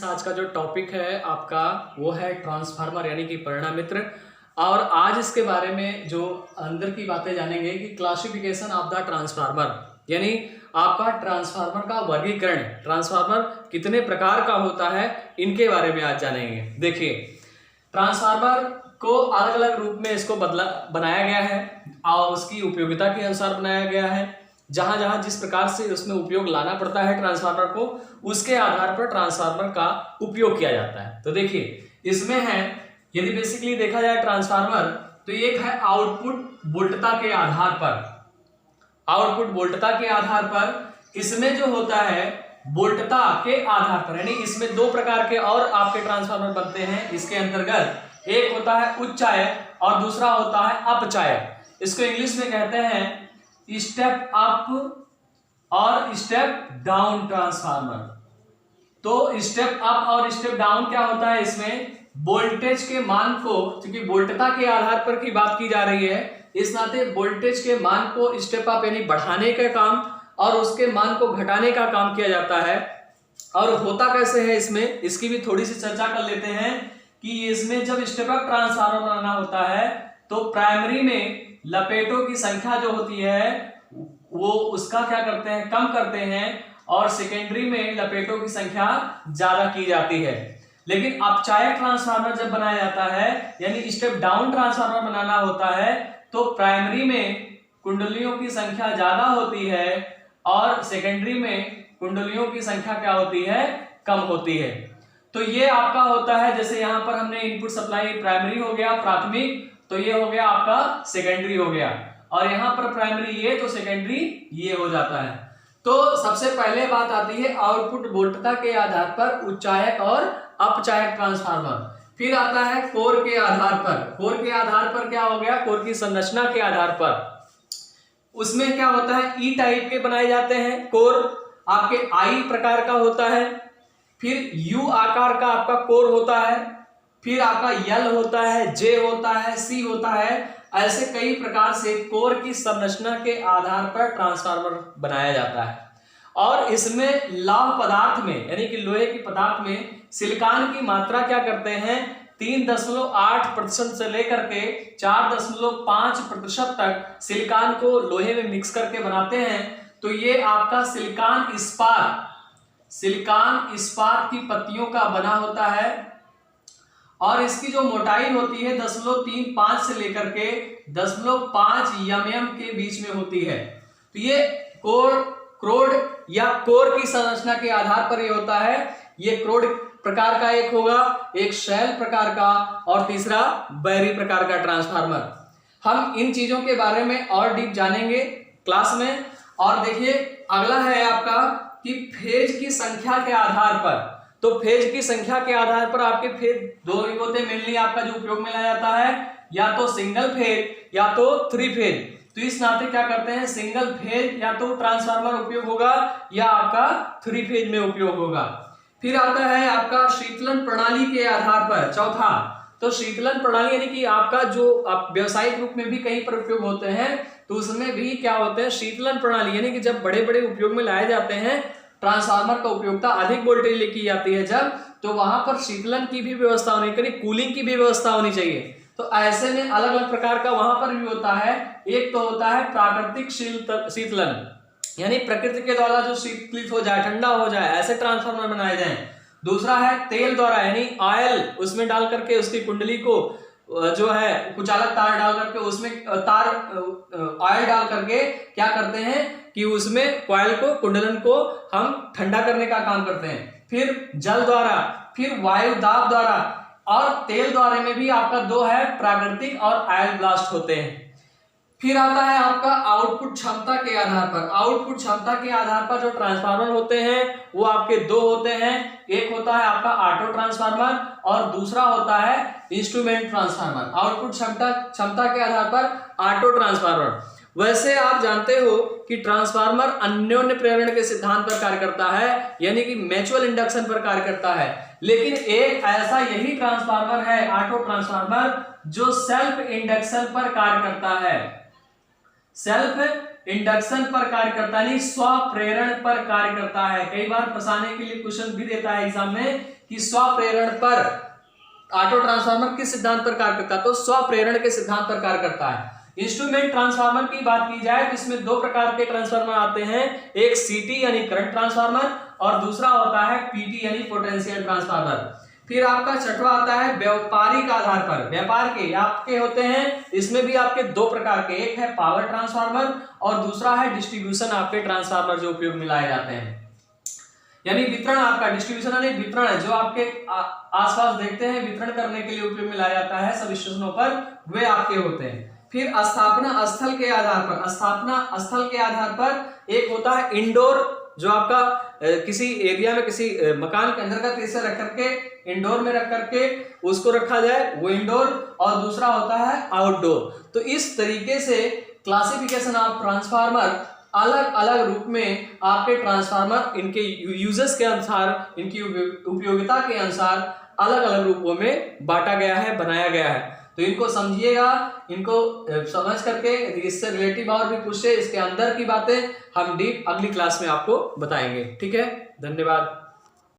आज का जो टॉपिक है आपका वो है ट्रांसफार्मर यानी कि परिणामित्र। और आज इसके बारे में जो अंदर की बातें जानेंगे कि क्लासिफिकेशन ऑफ द ट्रांसफार्मर, यानी आपका ट्रांसफार्मर का वर्गीकरण, ट्रांसफार्मर कितने प्रकार का होता है, इनके बारे में आज जानेंगे। देखिए, ट्रांसफार्मर को अलग अलग रूप में इसको बनाया गया है और उसकी उपयोगिता के अनुसार बनाया गया है। जहां जहां जिस प्रकार से उसमें उपयोग लाना पड़ता है ट्रांसफार्मर को, उसके आधार पर ट्रांसफार्मर का उपयोग किया जाता है। तो देखिए, इसमें है, यदि बेसिकली देखा जाए ट्रांसफार्मर, तो एक है आउटपुट वोल्टता के आधार पर। आउटपुट वोल्टता के आधार पर इसमें जो होता है वोल्टता के आधार पर, यानी इसमें दो प्रकार के और आपके ट्रांसफार्मर बनते हैं इसके अंतर्गत। एक होता है उच्चायक और दूसरा होता है अपचायक। इसको इंग्लिश में कहते हैं स्टेप अप और स्टेप डाउन ट्रांसफार्मर। तो स्टेप अप और स्टेप डाउन क्या होता है, इसमें वोल्टेज के मान को, क्योंकि वोल्टता के आधार पर की बात की जा रही है, इस नाते वोल्टेज के मान को स्टेप अप यानी बढ़ाने का काम और उसके मान को घटाने का काम किया जाता है। और होता कैसे है इसमें, इसकी भी थोड़ी सी चर्चा कर लेते हैं कि इसमें जब स्टेप अप ट्रांसफार्मर बनाना होता है तो प्राइमरी में लपेटों की संख्या जो होती है वो उसका क्या करते हैं, कम करते हैं, और सेकेंडरी में लपेटों की संख्या ज्यादा की जाती है। लेकिन अपचायक ट्रांसफार्मर जब बनाया जाता है, यानी स्टेप डाउन ट्रांसफार्मर बनाना होता है, तो प्राइमरी में कुंडलियों की संख्या ज्यादा होती है और सेकेंडरी में कुंडलियों की संख्या क्या होती है, कम होती है। तो ये आपका होता है, जैसे यहां पर हमने इनपुट सप्लाई प्राइमरी हो गया प्राथमिक, तो ये हो गया आपका सेकेंडरी हो गया, और यहां पर प्राइमरी ये तो सेकेंडरी ये हो जाता है। तो सबसे पहले बात आती है आउटपुट वोल्टता के आधार पर उच्चायक और अपचायक ट्रांसफार्मर। फिर आता है कोर के आधार पर। कोर के आधार पर क्या हो गया, कोर की संरचना के आधार पर उसमें क्या होता है, ई टाइप के बनाए जाते हैं कोर, आपके आई प्रकार का होता है, फिर यू आकार का आपका कोर होता है, फिर आपका यल होता है, जे होता है, सी होता है। ऐसे कई प्रकार से कोर की संरचना के आधार पर ट्रांसफार्मर बनाया जाता है। और इसमें लौह पदार्थ में, यानी कि लोहे की पदार्थ में सिलिकॉन की मात्रा क्या करते हैं, 3.8% से लेकर के 4.5% तक सिलिकॉन को लोहे में मिक्स करके बनाते हैं। तो ये आपका सिलिकॉन इस्पात की पत्तियों का बना होता है, और इसकी जो मोटाई होती है 0.35 से लेकर के 0.5 mm के बीच में होती है। तो ये क्रोड या कोर की संरचना के आधार पर ये होता है। ये क्रोड प्रकार का एक होगा, एक शैल प्रकार का, और तीसरा बैरी प्रकार का ट्रांसफार्मर। हम इन चीजों के बारे में और डीप जानेंगे क्लास में। और देखिए, अगला है आपका कि फेज की संख्या के आधार पर। तो फेज की संख्या के आधार पर आपके फेज दो होते हैं मेनली, आपका जो उपयोग में लाया जाता है, या तो सिंगल फेज या तो थ्री फेज। तो इस नाते क्या करते हैं, सिंगल फेज या तो ट्रांसफार्मर उपयोग होगा या आपका थ्री फेज में उपयोग होगा। फिर आता है आपका शीतलन प्रणाली के आधार पर चौथा। तो शीतलन प्रणाली यानी कि आपका जो आप व्यावसायिक रूप में भी कहीं पर उपयोग होते हैं, तो उसमें भी क्या होते हैं, शीतलन प्रणाली, यानी कि जब बड़े बड़े उपयोग में लाए जाते हैं, ट्रांसफार्मर का उपयोगिता अधिक वोल्टेज लेके की जाती है जब, तो वहां पर शीतलन की भी व्यवस्था होनी चाहिए, कूलिंग की भी व्यवस्था होनी चाहिए। तो ऐसे में अलग अलग प्रकार का वहां पर भी होता है। एक तो होता है प्राकृतिक शीतलन, यानी प्रकृति के द्वारा जो शीतलित हो जाए, ठंडा हो जाए, ऐसे ट्रांसफार्मर बनाए जाए। दूसरा है तेल द्वारा, यानी ऑयल उसमें डाल करके उसकी कुंडली को जो है कुचालक तार डाल करके उसमें ऑयल डाल करके क्या करते हैं कि उसमें कॉइल को, कुंडलन को हम ठंडा करने का काम करते हैं। फिर जल द्वारा, फिर वायु दाब द्वारा, और तेल द्वारा में भी आपका दो है, प्राकृतिक और ऑयल ब्लास्ट होते हैं। फिर आता है आपका आउटपुट क्षमता के आधार पर। आउटपुट क्षमता के आधार पर जो ट्रांसफार्मर होते हैं वो आपके दो होते हैं। एक होता है आपका ऑटो ट्रांसफार्मर और दूसरा होता है इंस्ट्रूमेंट ट्रांसफार्मर। आउटपुट क्षमता के आधार पर ऑटो ट्रांसफार्मर। वैसे आप जानते हो कि ट्रांसफार्मर अन्योन्य प्रेरण के सिद्धांत पर कार्य करता है, यानी कि म्यूचुअल इंडक्शन पर कार्य करता है। लेकिन एक ऐसा यही ट्रांसफार्मर है ऑटो ट्रांसफार्मर जो सेल्फ इंडक्शन पर कार्य करता है। सेल्फ इंडक्शन पर कार्य करता है, स्वप्रेरण पर कार्य करता है। कई बार फंसाने के लिए क्वेश्चन भी देता है एग्जाम में कि स्वप्रेरण पर ऑटो ट्रांसफार्मर किस सिद्धांत पर कार्य करता है, तो स्वप्रेरण के सिद्धांत पर कार्य करता है। इंस्ट्रूमेंट ट्रांसफार्मर की बात की जाए तो इसमें दो प्रकार के ट्रांसफार्मर आते हैं, एक सीटी यानी करंट ट्रांसफार्मर और दूसरा होता है पीटी यानी पोटेंशियल ट्रांसफार्मर। फिर आपका छठवां आता है व्यापारिक आधार पर, व्यापार के आपके होते हैं, इसमें भी आपके दो प्रकार के, एक है पावर ट्रांसफार्मर और दूसरा है डिस्ट्रीब्यूशन आपके ट्रांसफार्मर जो उपयोग में लाए जाते हैं। यानी वितरण आपका डिस्ट्रीब्यूशन यानी वितरण है, जो आपके आसपास देखते हैं वितरण करने के लिए उपयोग में लाया जाता है सब स्टेशनों पर, वे आपके होते हैं। फिर स्थापना स्थल के आधार पर, स्थापना स्थल के आधार पर एक होता है इंडोर, जो आपका किसी एरिया में किसी मकान के अंदर का कैसे रख करके इंडोर में रख करके उसको रखा जाए वो इंडोर, और दूसरा होता है आउटडोर। तो इस तरीके से क्लासिफिकेशन ऑफ ट्रांसफार्मर अलग अलग रूप में आपके ट्रांसफार्मर इनके यूजेस के अनुसार, इनकी उपयोगिता के अनुसार अलग अलग रूपों में बांटा गया है, बनाया गया है। तो इनको समझिएगा, इनको समझ करके इससे रिलेटिव और भी पूछे, इसके अंदर की बातें हम डीप अगली क्लास में आपको बताएंगे। ठीक है, धन्यवाद।